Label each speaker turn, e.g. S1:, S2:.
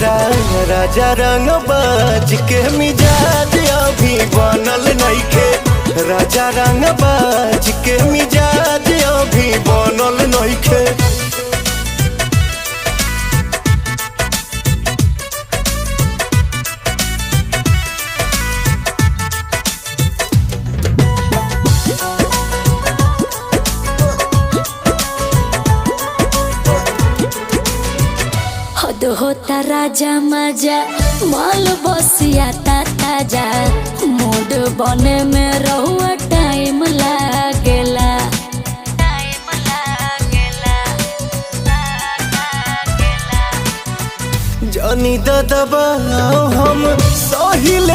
S1: हमारा राजा रंग बाज के मिजाज अभी बनल नइखे। राजा रंग बाज के मिजाज अभी बनल नइखे।
S2: हद होता राजा मजा माल बसिया ताजा मूड बने में रहुआ टाइम लागेला।
S1: जानी दबा हम सही